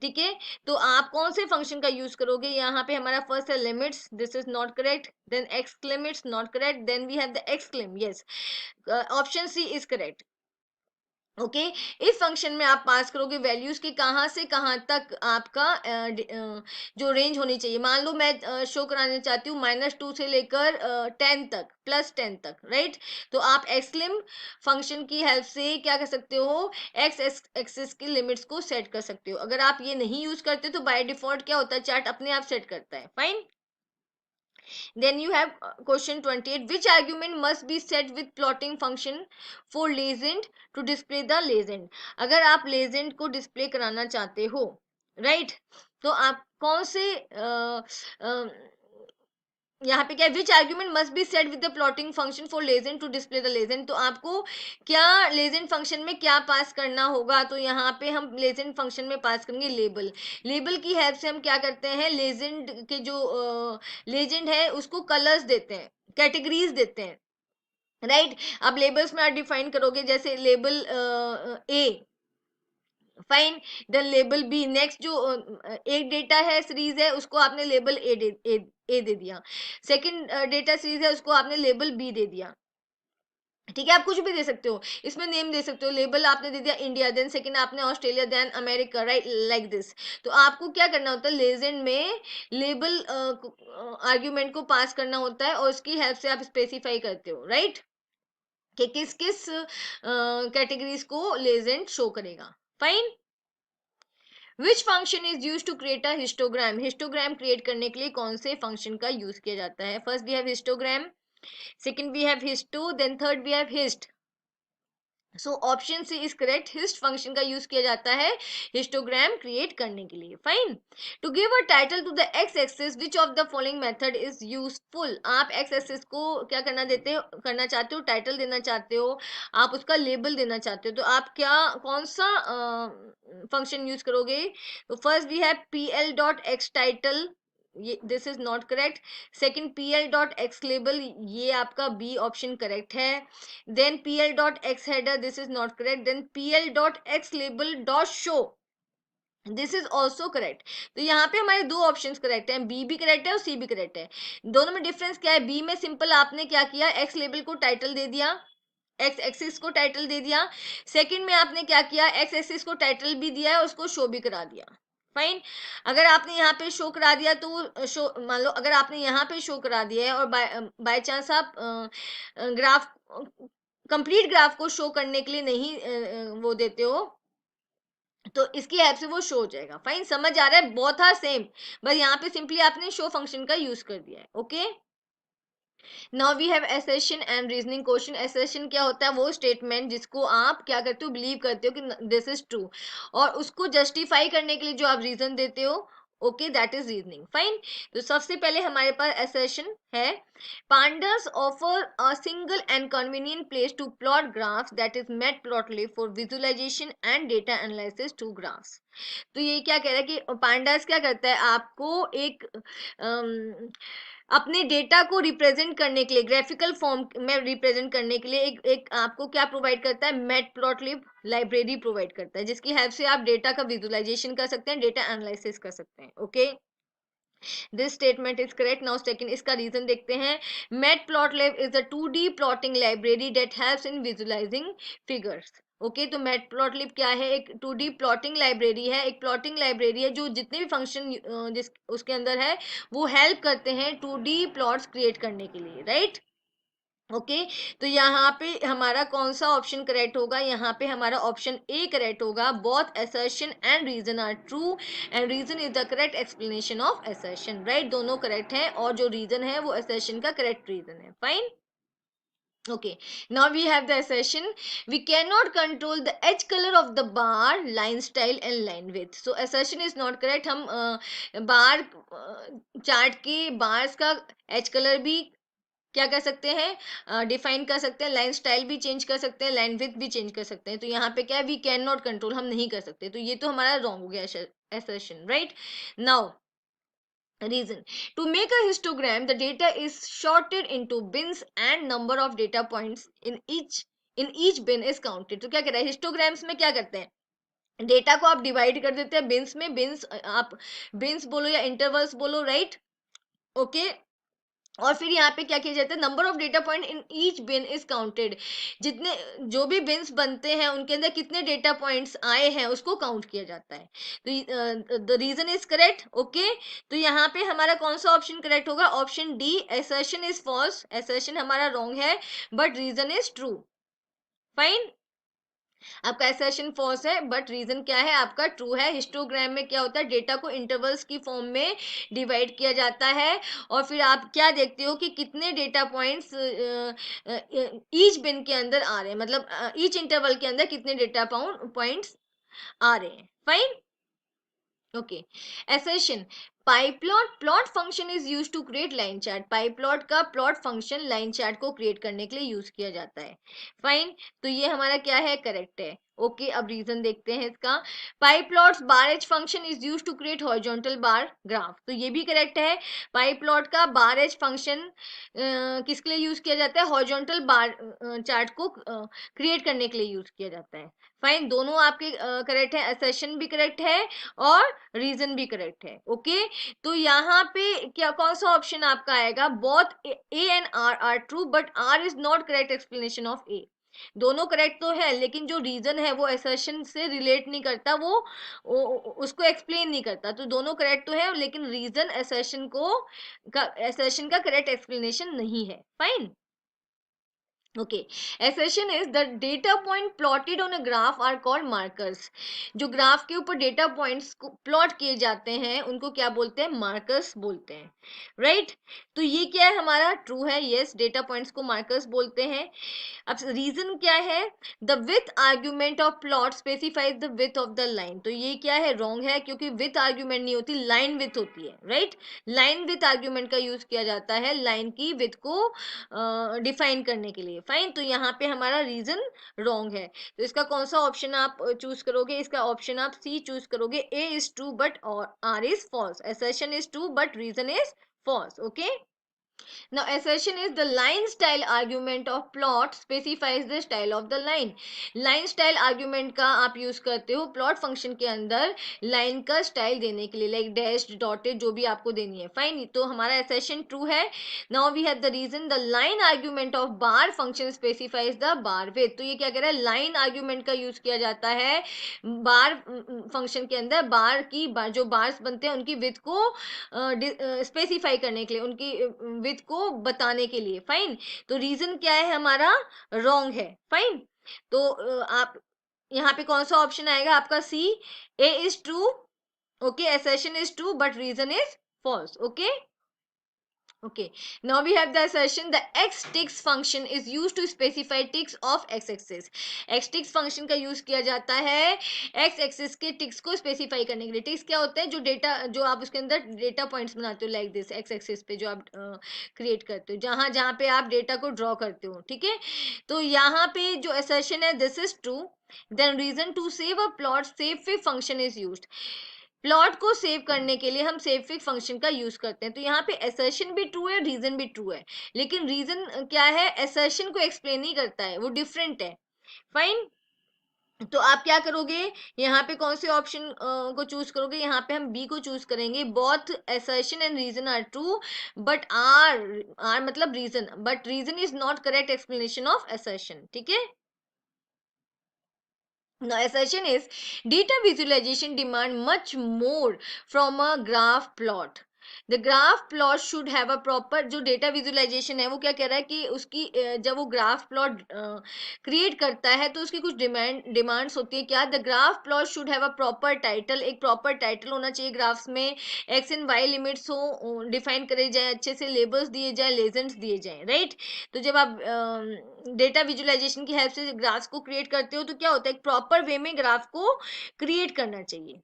S1: ठीक है। तो आप कौन से फंक्शन का यूज करोगे, यहाँ पे हमारा फर्स्ट है limits, this is not correct, then X limits not correct, then we have the X claim, yes, option C is correct. Okay इस फंक्शन में आप पास करोगे वैल्यूज के कहाँ से कहाँ तक आपका जो रेंज होनी चाहिए। मान लो मैं शो कराना चाहती हूँ -2 से लेकर 10 तक, +10 तक, राइट। तो आप एक्सलिम फंक्शन की हेल्प से क्या कर सकते हो, एक्स एक्सिस की लिमिट्स को सेट कर सकते हो। अगर आप ये नहीं यूज करते तो बाय डिफॉल्ट क्या होता है, चार्ट अपने आप सेट करता है, fine. Then you have question 28. Which argument must be set with plotting function for legend to display the legend? अगर आप legend को display कराना चाहते हो, right? तो आप कौन से यहाँ पे क्या which argument must be set with the plotting function for legend to display the legend. तो आपको क्या लेजेंड फंक्शन में क्या पास करना होगा, तो यहाँ पे हम लेजेंड फंक्शन में पास करेंगे लेबल। लेबल की हेल्प से हम क्या करते हैं, लेजेंड के जो लेजेंड है उसको कलर्स देते हैं, कैटेगरीज देते हैं, राइट। अब लेबल्स में आप डिफाइन करोगे, जैसे label A, fine, then label B, next जो एक डेटा है सीरीज है उसको आपने लेबल ए दे दिया, सेकंड डेटा सीरीज है उसको आपने लेबल बी दे दिया, ठीक है। आप कुछ भी दे सकते हो, इसमें नेम दे सकते हो, लेबल आपने दे दिया इंडिया, देन सेकंड आपने Australia, then America, right, like this. तो आपको क्या करना होता है, लेजेंड में लेबल आर्ग्यूमेंट को पास करना होता है और उसकी हेल्प से आप स्पेसिफाई करते हो, राइट, कि किस किस कैटेगरीज को लेजेंड शो करेगा, fine. Which function is use to create a histogram. Histogram create करने के लिए कौन से फंक्शन का यूज किया जाता है। First we have histogram, second we have histo, then third we have hist. So option C is correct, hist function का यूज किया जाता है हिस्टोग्राम क्रिएट करने के लिए, fine. To give a title to the X axis which of the following method is useful. आप X axis को क्या करना चाहते हो, टाइटल देना चाहते हो, आप उसका लेबल देना चाहते हो, तो आप क्या कौन सा फंक्शन यूज करोगे। तो first we have pl.x title, ये this is not correct. Second pl.x label, ये आपका बी ऑप्शन करेक्ट है। then pl.x header, this is not correct, then pl.x label dot show, this is also correct. तो यहाँ पे हमारे दो options correct हैं, बी भी करेक्ट है और सी भी करेक्ट है। दोनों में डिफरेंस क्या है, बी में सिंपल आपने क्या किया, एक्स लेबल को टाइटल दे दिया, एक्स एक्सिस को टाइटल दे दिया। सेकंड में आपने क्या किया, एक्स एक्सिस को टाइटल भी दिया है, उसको शो भी करा दिया, फाइन। अगर आपने यहाँ पे शो करा दिया तो शो, मान लो अगर आपने यहाँ पे शो करा दिया है और बाय चांस आप ग्राफ, कंप्लीट ग्राफ को शो करने के लिए नहीं वो देते हो, तो इसकी हेल्प से वो शो हो जाएगा, फाइन। समझ आ रहा है, बहुत आर सेम, बस यहाँ पे सिंपली आपने शो फंक्शन का यूज कर दिया है, okay. Now we have assertion and reasoning question. Assertion क्या होता है, वो स्टेटमेंट जिसको आप क्या करते हो, बिलीव करते हो कि दिस इज ट्रू, और उसको जस्टिफाई करने के लिए जो आप रीजन देते हो, okay, that is reasoning, fine. तो सबसे पहले हमारे पास एसेशन है, pandas offer a single and convenient place to plot graphs that is matplotlib for visualization and data analysis to graphs। तो ये क्या कह रहा है कि pandas क्या करता है, आपको एक अपने डेटा को रिप्रेजेंट करने के लिए, ग्राफिकल फॉर्म में रिप्रेजेंट करने के लिए एक आपको क्या प्रोवाइड करता है, मैटप्लॉटलिब लाइब्रेरी प्रोवाइड करता है, जिसकी हेल्प से आप डेटा का विजुअलाइजेशन कर सकते हैं, डेटा एनालिसिस कर सकते हैं, okay. This statement is correct. Now second, इसका रीजन देखते हैं। Matplotlib is a 2D plotting library that helps in visualising figures, okay. तो मैटप्लॉटलिब क्या है, एक 2D प्लॉटिंग लाइब्रेरी है, एक प्लॉटिंग लाइब्रेरी है जो जितने भी फंक्शन जिस उसके अंदर है वो हेल्प करते हैं 2D प्लॉट्स क्रिएट करने के लिए, राइट, ओके। तो यहाँ पे हमारा कौन सा ऑप्शन करेक्ट होगा, यहाँ पे हमारा ऑप्शन ए करेक्ट होगा, both assertion and reason are true and reason is the correct explanation of assertion, right, दोनों करेक्ट है और जो रीजन है वो असर्शन का करेक्ट रीजन है, fine. Okay, now we have the assertion, we cannot control the edge color of the bar, line style and line width. So assertion is not correct। हम bar chart के bars का as colour भी क्या कर सकते हैं, define कर सकते हैं, लाइन स्टाइल भी चेंज कर सकते हैं, लाइन विड्थ भी चेंज कर सकते हैं। तो यहाँ पे क्या है, वी कैन नॉट कंट्रोल, हम नहीं कर सकते, तो ये तो हमारा रॉन्ग हो गया assertion, right? Now, reason. To make a histogram, the data is sorted into bins and number of data points in each bin is counted. तो क्या कह रहा है, हिस्टोग्राम्स में क्या करते हैं, डेटा को आप डिवाइड कर देते हैं बिन्स में, बिन्स आप बिन्स बोलो या इंटरवल्स बोलो, राइट, ओके। और फिर यहाँ पे क्या किया जाता है, number of data point in each bin is counted, जितने जो भी बिन्स बनते हैं उनके अंदर कितने डेटा पॉइंट्स आए हैं उसको काउंट किया जाता है। तो the reason is correct, okay. तो यहाँ पे हमारा कौन सा ऑप्शन करेक्ट होगा, option D, assertion is false, assertion हमारा रॉन्ग है but reason is true. Fine, आपका एसर्शन फॉल्स है बट रीजन क्या है, आपका ट्रू है। हिस्टोग्राम में क्या होता है, डेटा को इंटरवल्स की फॉर्म में डिवाइड किया जाता है और फिर आप क्या देखते हो कि कितने डेटा पॉइंट्स ईच बिन के अंदर आ रहे हैं, मतलब ईच इंटरवल के अंदर कितने डेटा पॉइंट्स आ रहे हैं। Fine, okay. Assertion, plot function is use to create line chart, pyplot का प्लॉट फंक्शन लाइन चार्ट को क्रिएट करने के लिए यूज किया जाता है। फाइन, तो ये हमारा क्या है, करेक्ट है, ओके। अब रीजन देखते हैं इसका, pyplot's bar H function is use to create horizontal bar graph, तो ये भी करेक्ट है। पाईप्लॉट का बार एज फंक्शन किसके लिए यूज किया जाता है, हॉरिजॉन्टल बार चार्ट को क्रिएट करने के लिए यूज किया जाता है। फाइन, दोनों आपके करेक्ट है, असर्शन भी करेक्ट है और रीजन भी करेक्ट है, ओके। तो यहाँ पे क्या कौन सा ऑप्शन आपका आएगा, both A and R are true but R is not correct explanation of A. दोनों करेक्ट तो है लेकिन जो रीजन है वो असर्शन से रिलेट नहीं करता, वो उसको एक्सप्लेन नहीं करता, तो दोनों करेक्ट तो है लेकिन रीजन असर्शन का करेक्ट एक्सप्लेनेशन नहीं है। Fine, okay, assertion is the data point plotted on a graph are called markers, जो ग्राफ के ऊपर डेटा पॉइंट्स को प्लॉट किए जाते हैं उनको क्या बोलते हैं, मार्कर्स बोलते हैं, राइट। तो ये क्या है हमारा, ट्रू है, यस, डेटा पॉइंट्स को मार्कर्स बोलते हैं। अब रीजन क्या है, the with argument of plot specifies the width of the line, तो ये क्या है, रॉन्ग है, क्योंकि विथ आर्ग्यूमेंट नहीं होती, लाइन विथ होती है, राइट। लाइन विथ आर्ग्यूमेंट का यूज किया जाता है लाइन की विथ को डिफाइन करने के लिए। फाइन, तो यहाँ पे हमारा रीजन रॉन्ग है, तो इसका कौन सा ऑप्शन आप चूज करोगे, इसका ऑप्शन आप सी चूज करोगे, A is true but R is false, assertion is true but reason is false, okay। Now, assertion is the line style argument of plot specifies the style of the line. Line style argument का आप use करते हो plot function के अंदर line का style देने के लिए, लाइक डैश्ड, डॉटेड, जो भी आपको देनी है। फाइन, तो हमारा assertion ट्रू है। Now we have the reason, the line argument of bar function specifies the bar width, तो ये क्या कह रहा है, लाइन आर्ग्यूमेंट का यूज किया जाता है बार फंक्शन के अंदर, जो बार्स बनते हैं उनकी विथ को स्पेसिफाई करने के लिए, उनकी विथ को बताने के लिए। फाइन, तो रीजन क्या है हमारा, रॉन्ग है। फाइन, तो आप यहाँ पे कौन सा ऑप्शन आएगा आपका, C, A is true, okay, assertion is true but reason is false, okay। Okay, now we have the assertion the x ticks function is used to specify ticks of x axis. x ticks function का use किया जाता है x axis के ticks को specify करने के लिए। ticks क्या होते हैं, जो डेटा, जो आप उसके अंदर डेटा पॉइंट्स बनाते हो, लाइक दिस x axis पे जो आप क्रिएट करते हो, जहां जहां पे आप डेटा को ड्रॉ करते हो, ठीक है। तो यहाँ पे जो assertion है, this is true, then reason to save a plot savefig function is used. Plot को सेव करने के लिए हम सेवफिग फंक्शन का यूज करते हैं, तो यहाँ पे असर्शन भी ट्रू है, रीजन भी ट्रू है, लेकिन रीजन क्या है, असर्शन को एक्सप्लेन नहीं करता है, वो डिफरेंट है। फाइन, तो आप क्या करोगे, यहाँ पे कौन से ऑप्शन को चूज करोगे, यहाँ पे हम बी को चूज करेंगे, both assertion and reason are true but R मतलब reason, but reason is not correct explanation of assertion, ठीक है। Now, assertion is data visualization demand much more from a graph plot. The graph plot should have a proper, जो data visualization है वो क्या कह रहा है कि उसकी जब वो graph plot create करता है तो उसकी कुछ demands होती है, क्या, the graph plot should have a proper title, एक proper title होना चाहिए graphs में, x and y limits हो, define करे जाए, अच्छे से labels दिए जाए, legends दिए जाए, right। तो जब आप डेटा विजुअलाइजेशन की हेल्प से ग्राफ्स को क्रिएट करते हो तो क्या होता है, एक प्रॉपर वे में ग्राफ को क्रिएट करना चाहिए।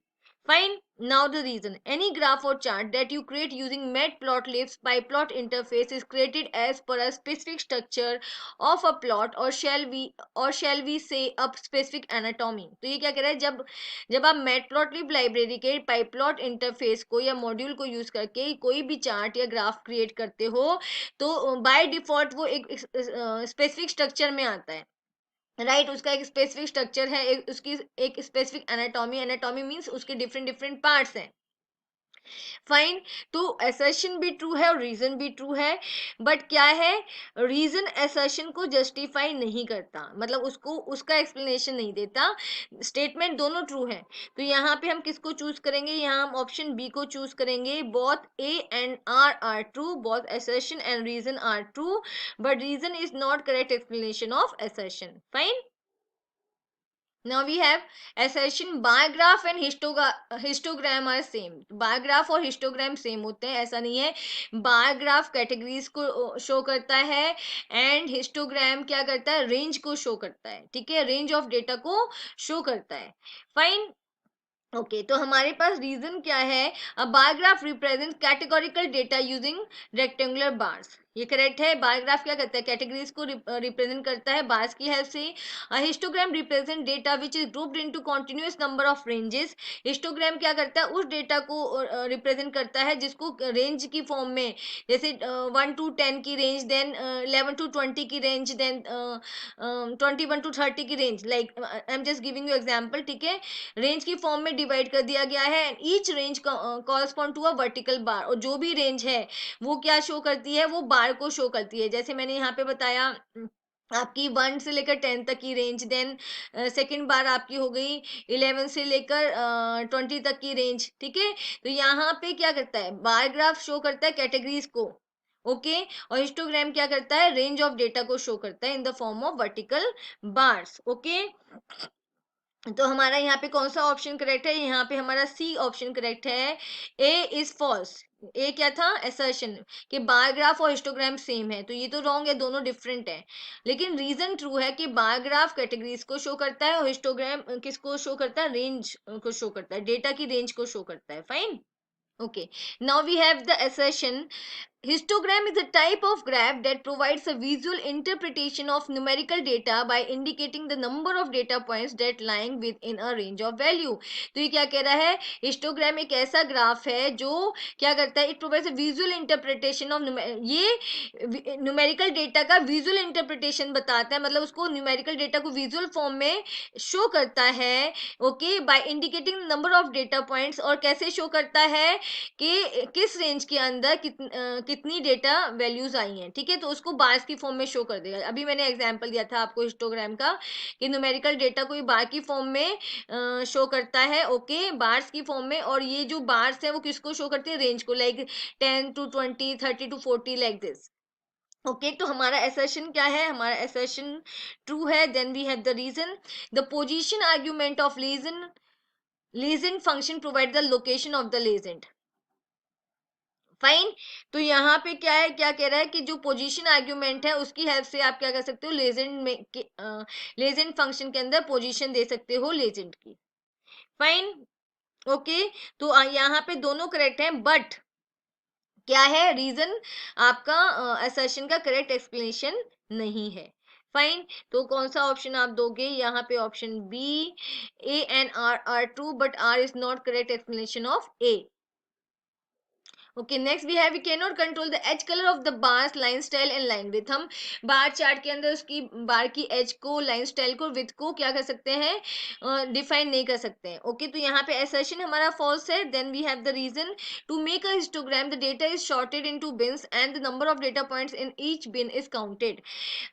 S1: Fine. Now the reason. Any graph or chart that you create using matplotlib's pyplot interface is created as per a specific structure of a plot or shall we say a specific anatomy. तो ये क्या कह रहा है, जब आप matplotlib library के pyplot interface को या मॉड्यूल को यूज करके कोई भी चार्ट या ग्राफ क्रिएट करते हो तो बाय डिफॉल्ट वो एक स्पेसिफिक स्ट्रक्चर में आता है, राइट उसका एक स्पेसिफिक स्ट्रक्चर है, उसकी एक स्पेसिफिक एनाटॉमी, एनाटॉमी मींस उसके डिफरेंट डिफरेंट पार्ट्स हैं। फाइन। तो असर्शन भी ट्रू है और रीजन भी ट्रू है, बट क्या है, रीजन असर्शन को जस्टिफाई नहीं करता, मतलब उसको उसका एक्सप्लेनेशन नहीं देता। स्टेटमेंट दोनों ट्रू है, तो यहाँ पे हम किसको चूज करेंगे, यहाँ हम ऑप्शन बी को चूज करेंगे। Both A and R true, both assertion and reason are true, but reason is not correct explanation of assertion. Fine. Now we have assertion bar graph and histogram are same. Bar graph और histogram same होते हैं, ऐसा नहीं है। bar graph categories को show करता है and histogram क्या करता है, रेंज को शो करता है, ठीक है, रेंज ऑफ डेटा को शो करता है। फाइन। ओके तो हमारे पास रीजन क्या है, a bar graph represent categorical data using rectangular bars, ये करेक्ट है। बार ग्राफ क्या करता है, कैटेगरीज को रिप्रेजेंट करता है बार्स की हेल्प से। Histogram represent data which is grouped into continuous number of ranges, histogram क्या करता है, उस डेटा को रिप्रेजेंट करता है जिसको रेंज की फॉर्म में, जैसे 1 to 10 की रेंज, देन 11 to 20 की रेंज, देन 21 to 30 की range, like I am just giving you example, ठीक है, रेंज की फॉर्म में डिवाइड कर दिया गया है and each range correspond to a vertical bar, और जो भी रेंज है वो क्या शो करती है, वो बार को शो करती है। जैसे मैंने यहाँ पे बताया आपकी 1 से लेकर 10 तक की रेंज, देन सेकंड बार आपकी हो गई 11 से लेकर 20 तक की रेंज, ठीक है। तो यहाँ पे क्या करता है, बार ग्राफ शो करता है कैटेगरीज को, ओके और हिस्टोग्राम क्या करता है, रेंज ऑफ डेटा को शो करता है in the form of vertical bars. Okay तो हमारा यहाँ पे कौन सा ऑप्शन करेक्ट है, यहाँ पे हमारा सी ऑप्शन करेक्ट है। ए इज फॉल्स। ए क्या था, असर्शन कि बार ग्राफ और हिस्टोग्राम सेम है, तो ये तो रॉन्ग है, दोनों डिफरेंट है। लेकिन रीजन ट्रू है कि बार ग्राफ कैटेगरीज को शो करता है और हिस्टोग्राम किसको शो करता है, रेंज को शो करता है, डेटा की रेंज को शो करता है। Fine. Okay, now we have the assertion. Histogram is a type of graph that provides a visual interpretation of numerical data by indicating the number of data points that lying within a range of value. तो ये क्या कह रहा है, histogram एक ऐसा graph है जो क्या करता है, it provides visual interpretation of, ये न्यूमेरिकल डेटा का विजुअल इंटरप्रिटेशन बताता है, मतलब उसको न्यूमेरिकल डेटा को विजुअल फॉर्म में शो करता है। Okay by indicating number of data points, और कैसे शो करता है कि किस रेंज के अंदर कितनी डेटा वैल्यूज आई हैं, ठीक है, तो उसको बार्स की फॉर्म में शो कर देगा। अभी मैंने एग्जांपल दिया था आपको हिस्टोग्राम का कि न्यूमेरिकल डेटा को बार की फॉर्म में शो करता है, ओके बार्स की फॉर्म में, और ये जो बार्स है वो किसको शो करती है, रेंज को, like 10 to 20, 30 to 40 like this. Okay तो हमारा assertion क्या है, हमारा assertion ट्रू है। Then we have the reason, the position argument of legend function provide the location of the legend. Fine. तो यहाँ पे क्या है, क्या कह रहा है कि जो पोजीशन आर्ग्यूमेंट है उसकी हेल्प से आप क्या कर सकते हो, लेजेंड में लेजेंड फंक्शन के अंदर पोजीशन दे सकते हो लेजेंड की। फाइन। ओके तो यहाँ पे दोनों करेक्ट हैं, बट क्या है, रीजन आपका असर्शन का करेक्ट एक्सप्लेनेशन नहीं है। फाइन। तो कौन सा ऑप्शन आप दोगे, यहाँ पे option B, A and R are true, but R is not correct explanation of A. Okay next we have, we can not control the edge colour of the bars, line style and line width. हम bar chart के अंदर उसकी बार की as को, line style को, with को क्या कर सकते हैं, डिफाइन नहीं कर सकते हैं। ओके तो यहाँ पे असर्शन हमारा फॉल्स है। Then we have the reason, to make a histogram the data is sorted into bins and the number of data points in each bin is counted.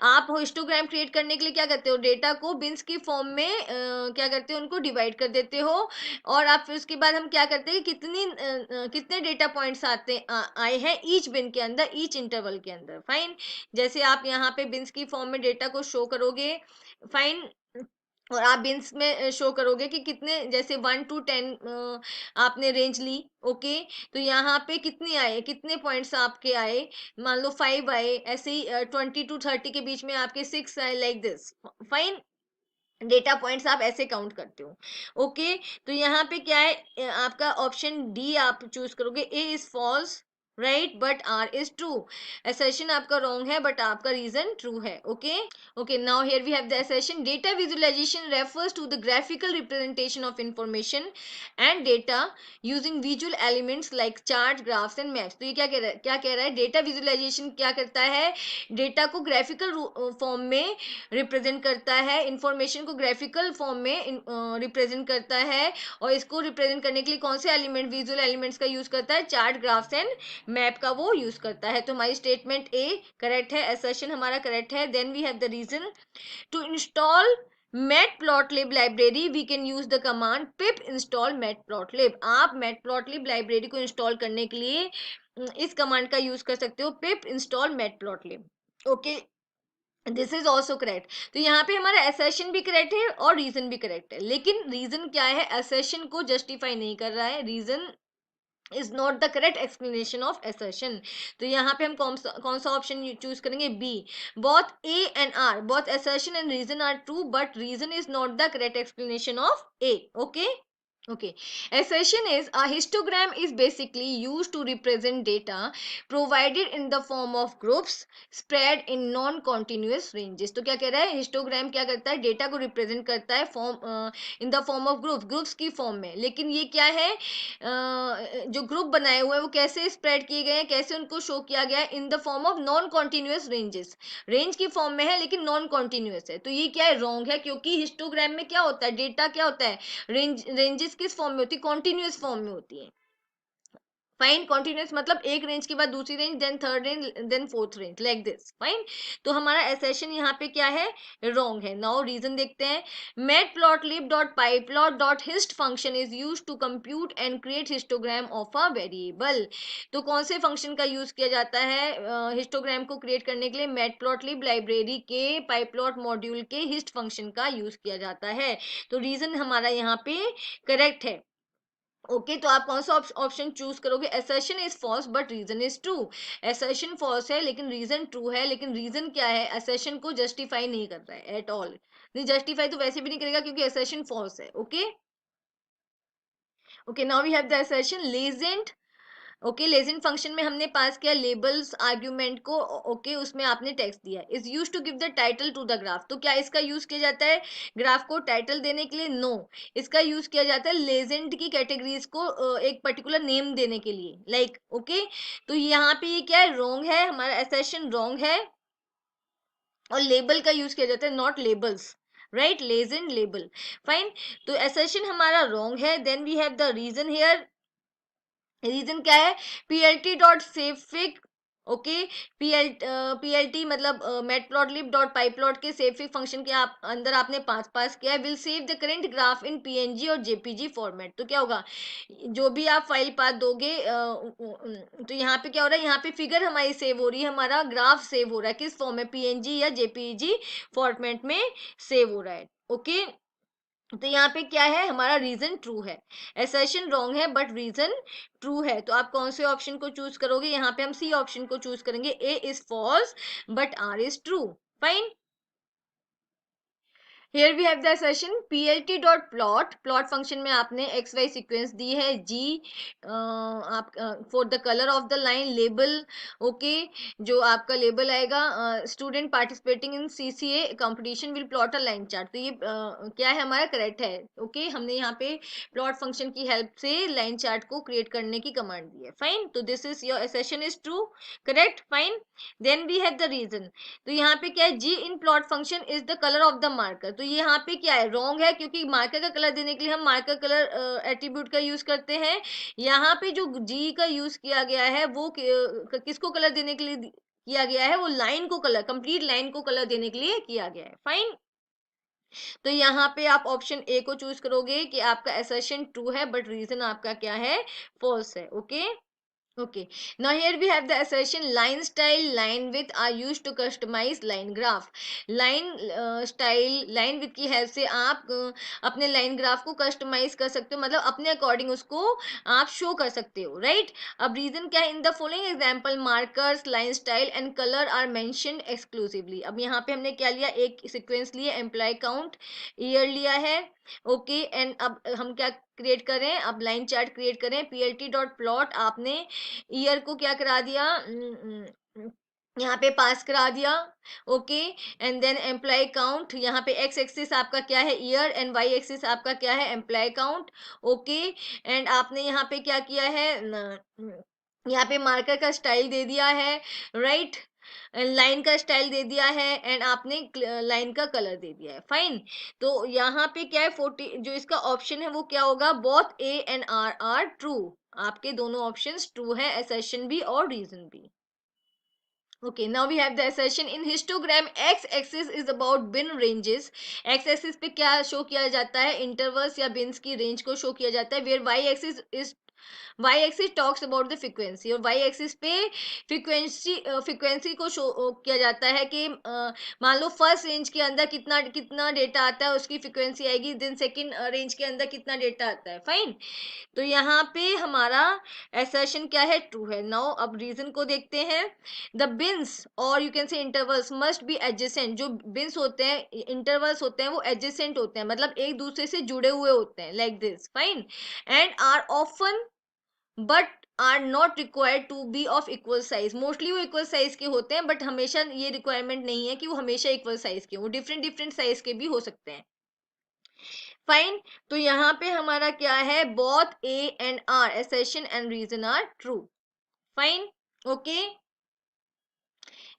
S1: आप हिस्टोग्राम क्रिएट करने के लिए क्या करते हो, डेटा को बिन्स की फॉर्म में क्या करते हो, उनको डिवाइड कर देते हो, और आप फिर उसके बाद हम क्या करते हैं, कितने डेटा पॉइंट्स आए हैं ईच बिन के अंदर, ईच इंटरवल के अंदर। फाइन। जैसे आप यहाँ पे बिन्स की फॉर्म में डेटा को शो करोगे, फाइन, और आप बिन्स में शो करोगे कि कितने, जैसे 1 to 10 आपने रेंज ली, ओके तो यहाँ पे कितने आए, कितने पॉइंट्स आपके आए, मान लो 5 आए, ऐसे ही 20 to 30 के बीच में आपके 6 आए, like this. Fine. Data points आप ऐसे काउंट करते हो। ओके, तो यहाँ पे क्या है, आपका ऑप्शन डी आप चूज करोगे, A is false right but R is true. Assertion आपका रॉन्ग है बट आपका रीजन ट्रू है। Okay, okay, now here we have the assertion data visualization refers to the graphical representation of information and data using visual elements like chart graphs and maps। तो ये क्या कह रहा है, data visualisation क्या करता है, डेटा को ग्राफिकल फॉर्म में रिप्रेजेंट करता है, इंफॉर्मेशन को ग्राफिकल फॉर्म में रिप्रेजेंट करता है, और इसको रिप्रेजेंट करने के लिए कौन से एलिमेंट, विजुअल एलिमेंट्स का यूज करता है, चार्ट ग्राफ्स एंड मैप का वो यूज करता है। तो हमारी स्टेटमेंट ए करेक्ट है, असर्शन हमारा करेक्ट है। Then we have the reason, to install matplotlib library we can use the command pip install matplotlib। आप matplotlib library को इंस्टॉल करने के लिए इस कमांड का यूज कर सकते हो, pip install matplotlib। Okay, this is also correct. तो यहाँ पे हमारा असर्शन भी करेक्ट है और रीजन भी करेक्ट है, लेकिन रीजन क्या है, असर्शन को जस्टिफाई नहीं कर रहा है, reason is not the correct explanation of assertion. तो यहाँ पे हम कौन सा ऑप्शन चूज करेंगे, B. Both A and R, both assertion and reason are true but reason is not the correct explanation of A. Okay, okay, assertion is a histogram is basically used to represent data provided in the form of groups spread in non continuous ranges। तो क्या कह रहा है, histogram क्या करता है, data को represent करता है form in the form of groups, groups की फॉर्म में, लेकिन ये क्या है, जो ग्रुप बनाए हुए हैं वो कैसे स्प्रेड किए गए हैं, कैसे उनको शो किया गया है, in the form of non continuous ranges, range की फॉर्म में है लेकिन नॉन कॉन्टिन्यूस है। तो ये क्या है, रॉन्ग है, क्योंकि हिस्टोग्राम में क्या होता है, डेटा क्या होता है, रेंजेस किस फॉर्म में होती है, कॉन्टिन्यूस फॉर्म में होती है। फाइन, कॉन्टिन्यूस मतलब एक रेंज के बाद दूसरी range, then third range, then fourth range, like this. Fine, तो हमारा एसेशन यहाँ पे क्या है, रॉन्ग है। नाउ रीजन देखते हैं, matplotlib.pyplot.hist function is used to compute and create histogram of a variable. तो कौन से फंक्शन का यूज किया जाता है हिस्टोग्राम को क्रिएट करने के लिए, मैटप्लॉटलिब लाइब्रेरी के पाइप्लॉट मॉड्यूल के हिस्ट फंक्शन का यूज किया जाता है। तो रीजन हमारा यहाँ पे करेक्ट है। ओके, तो आप कौन सा ऑप्शन चूज करोगे, assertion is false but reason is true. Assertion false है लेकिन रीजन ट्रू है, लेकिन रीजन क्या है, असर्शन को जस्टिफाई नहीं कर रहा है एट ऑल। नहीं, जस्टिफाई तो वैसे भी नहीं करेगा क्योंकि असर्शन फॉल्स है। Okay, okay, now we have the assertion legend. Okay, legend function में हमने पास किया लेबल्स आर्ग्यूमेंट को। ओके, उसमें आपने टेक्स्ट दिया, is use to give the title to the graph. तो क्या इसका यूज किया जाता है ग्राफ को टाइटल देने के लिए, नो। इसका यूज किया जाता है लेजेंड की कैटेगरीज को एक पर्टिकुलर नेम देने के लिए, लाइक ओके। तो यहाँ पे ये क्या है, रॉन्ग है, हमारा एसेशन रॉन्ग है, और लेबल का यूज किया जाता है, not labels, right, legend label. Fine, तो एसेशन हमारा रॉन्ग है। Then we have the reason here, reason क्या है, पीएलटी डॉट सेफिक। ओके, पीएलटी मतलब मैटप्लॉटलिब डॉट पाइप्लॉट के सेफिक फंक्शन के आप अंदर आपने पास किया है, will save the current graph in PNG और जेपीजी फॉर्मेट। तो क्या होगा, जो भी आप फाइल पाथ दोगे तो यहाँ पे क्या हो रहा है, यहाँ पे फिगर हमारी सेव हो रही है, हमारा ग्राफ सेव हो रहा है किस फॉर्म में, पीएनजी या जेपीजी फॉर्मेट में सेव हो रहा है। ओके, तो यहाँ पे क्या है, हमारा रीजन ट्रू है, एसर्शन रॉन्ग है बट रीजन ट्रू है। तो आप कौन से ऑप्शन को चूज करोगे, यहाँ पे हम सी ऑप्शन को चूज करेंगे, A is false but R is true. Fine, here we have the assertion plt.plot, plot function में आपने एक्स वाई सीक्वेंस दी है, जी आप for the colour of the line label. Okay, जो आपका label आएगा, student participating in CCA competition will plot a line chart. तो ये क्या है, हमारा करेक्ट है। ओके, हमने यहाँ पे प्लॉट फंक्शन की हेल्प से लाइन चार्ट को क्रिएट करने की कमांड दी है। फाइन, तो this is your assertion is true, correct. Fine, then we have the reason. तो यहाँ पे क्या है, G in plot function is the colour of the marker. तो यहाँ पे क्या है, रॉन्ग है, क्योंकि मार्कर का कलर देने के लिए हम मार्कर कलर एट्रीब्यूट का यूज करते हैं। यहाँ पे जो जी का यूज किया गया है वो किसको कलर देने के लिए किया गया है, वो लाइन को कलर, कंप्लीट लाइन को कलर देने के लिए किया गया है। फाइन, तो यहाँ पे आप ऑप्शन ए को चूज करोगे कि आपका असर्शन ट्रू है बट रीजन आपका क्या है, फॉल्स है। Okay, Okay, now here we have the assertion line style, line width are used to customize line graph. line style, line width की हेल्प से आप अपने line graph को customize कर सकते हो, मतलब अपने according उसको आप show कर सकते हो, right? अब reason क्या है? In the following example markers, line style and color are mentioned exclusively. अब यहाँ पे हमने क्या लिया? एक sequence लिया, employee count, year लिया है, ओके एंड अब हम क्या क्रिएट करें? अब लाइन चार्ट क्रिएट करें, पीएलटी डॉट प्लॉट, आपने ईयर को क्या करा दिया? यहाँ पे पास करा दिया, okay and then employ count, यहाँ पे एक्स एक्सिस आपका क्या है? ईयर एंड वाई एक्सिस आपका क्या है? एम्प्लॉय काउंट, ओके एंड आपने यहाँ पे क्या किया है? यहाँ पे मार्कर का स्टाइल दे दिया है, राइट? लाइन का स्टाइल दे दिया है एंड आपने लाइन का कलर दे दिया है, फाइन। तो यहाँ पे क्या है? 40 जो इसका ऑप्शन है वो क्या होगा? Both A and R true, आपके दोनों ऑप्शंस ट्रू है, असर्शन भी और रीजन भी। Okay, now we have the assertion in histogram x axis is about bin ranges. x axis पे क्या शो किया जाता है? इंटरवल्स या बिन्स की रेंज को शो किया जाता है। where y axis is y axis talks about the frequency, और y axis पे फ्रीक्वेंसी को शो किया जाता है कि मान लो फर्स्ट रेंज के अंदर कितना कितना डेटा आता है उसकी फ्रीक्वेंसी आएगी, देन सेकंड रेंज के अंदर कितना डेटा आता है, फाइन। तो यहाँ पे हमारा assertion क्या है? ट्रू है। नाउ अब रीजन को देखते हैं। द बिन्स और यू कैन से इंटरवल्स मस्ट बी एडजेसेंट, जो बिन्स होते हैं, इंटरवल्स होते हैं, वो एडजेसेंट होते हैं, मतलब एक दूसरे से जुड़े हुए होते हैं, like this, fine. And are often but are not required to be of equal size, mostly वो इक्वल साइज के होते हैं, बट हमेशा ये रिक्वायरमेंट नहीं है कि वो हमेशा इक्वल साइज के, वो डिफरेंट डिफरेंट साइज के भी हो सकते हैं, फाइन। तो यहाँ पे हमारा क्या है? Both A and R, assertion and reason are true, fine, okay.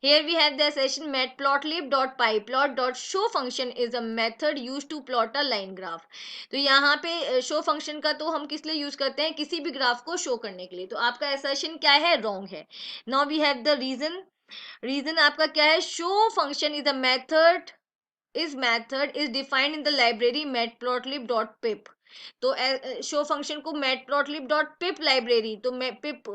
S1: Here we have the assertion matplotlib.pyplot.show function is a method used to plot a line graph. तो यहाँ पे show function का तो हम किस लिए use करते हैं? किसी भी ग्राफ को show करने के लिए। तो आपका assertion क्या है? wrong है। Now we have the reason. Reason आपका क्या है? show function is a method is defined in the library matplotlib.pip. तो शो फंक्शन को matplotlib.pip लाइब्रेरी, तो pip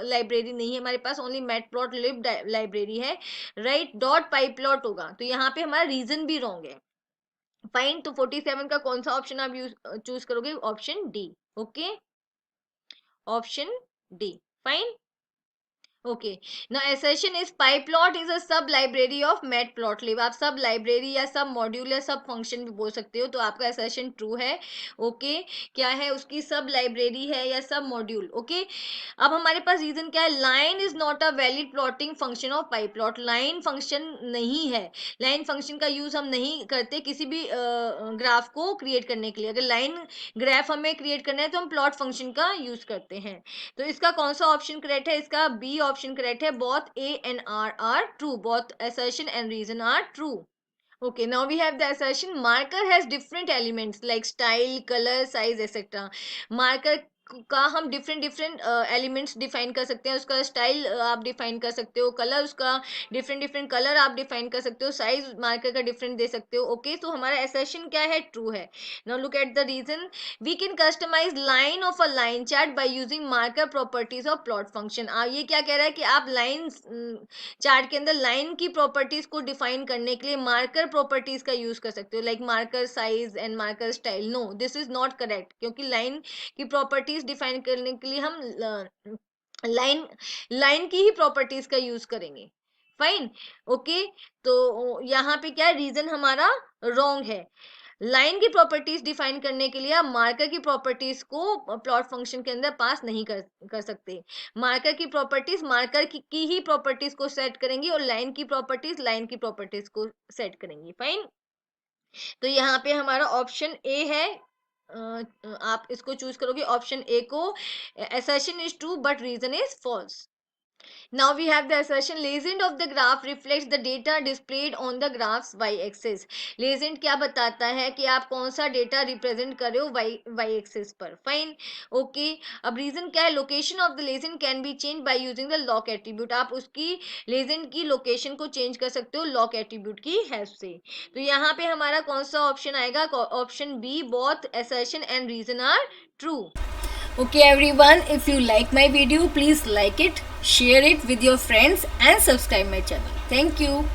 S1: लाइब्रेरी नहीं है हमारे पास, ओनली matplotlib लाइब्रेरी है, राइट? डॉट पाइप्लॉट होगा, तो यहाँ पे हमारा रीजन भी रॉन्ग है, फाइन। तो 47 का कौन सा ऑप्शन आप चूज करोगे? Option D, okay, option D, fine, okay. Now assertion is pyplot is a sub library of matplotlib, आप सब लाइब्रेरी या सब मॉड्यूल या सब फंक्शन भी बोल सकते हो, तो आपका assertion ट्रू है, ओके। क्या है? उसकी सब लाइब्रेरी है या सब मॉड्यूल, ओके। अब हमारे पास रीजन क्या है? Line is not a valid plotting function of pyplot, line function नहीं है, लाइन फंक्शन का यूज हम नहीं करते किसी भी ग्राफ को क्रिएट करने के लिए। अगर लाइन ग्राफ हमें क्रिएट करना है तो हम प्लॉट फंक्शन का यूज करते हैं। तो इसका कौन सा ऑप्शन करेक्ट है? इसका बी ऑप्शन करेक्ट है, both A and R true, both assertion and reason are true. Okay, now we have the assertion marker has different elements like style, color, size, etc. Marker का हम different different elements define कर सकते हैं, उसका style आप define कर सकते हो, कलर उसका डिफरेंट डिफरेंट कलर आप डिफाइन कर सकते हो, साइज मार्कर का डिफरेंट दे सकते हो, ओके। तो हमारा assertion क्या है? ट्रू है। Now look at the reason. We can customize line of a line chart by using marker properties of plot function. ये क्या कह रहा है कि आप लाइन चार्ट के अंदर लाइन की प्रॉपर्टीज को डिफाइन करने के लिए मार्कर प्रॉपर्टीज का यूज कर सकते हो, like marker size and marker style. No, this is not correct, क्योंकि लाइन की प्रॉपर्टीज डिफाइन करने के लिए हम लाइन लाइन की ही प्रॉपर्टीज का यूज करेंगे, फाइन, ओके। तो यहाँ पे क्या है? रीजन हमारा रॉन्ग है। लाइन की प्रॉपर्टीज डिफाइन करने के लिए आप मार्कर की प्रॉपर्टीज को प्लॉट फंक्शन के अंदर पास नहीं कर सकते। मार्कर की प्रॉपर्टीज मार्कर की ही प्रॉपर्टीज को सेट करेंगी और लाइन की प्रॉपर्टीज लाइन की प्रॉपर्टीज को सेट करेंगी, फाइन। तो यहाँ पे हमारा ऑप्शन ए है, आप इसको चूज करोगे ऑप्शन ए को, assertion is true but reason is false. Now we have the assertion legend of the graph reflects the data displayed on the graph's y-axis. Legend क्या बताता है? कि आप कौन सा डेटा रिप्रेजेंट कर रहे हो y एक्सिस पर, फाइन, ओके। अब रीजन क्या है? Location of the legend can be change by using the lock attribute, आप उसकी लेजेंड की लोकेशन को चेंज कर सकते हो लॉक एट्रीब्यूट की हेल्प से। तो यहाँ पे हमारा कौन सा ऑप्शन आएगा? Option B, both assertion and reason are true. Okay everyone, if you like my video, please like it, share it with your friends and subscribe my channel. Thank you.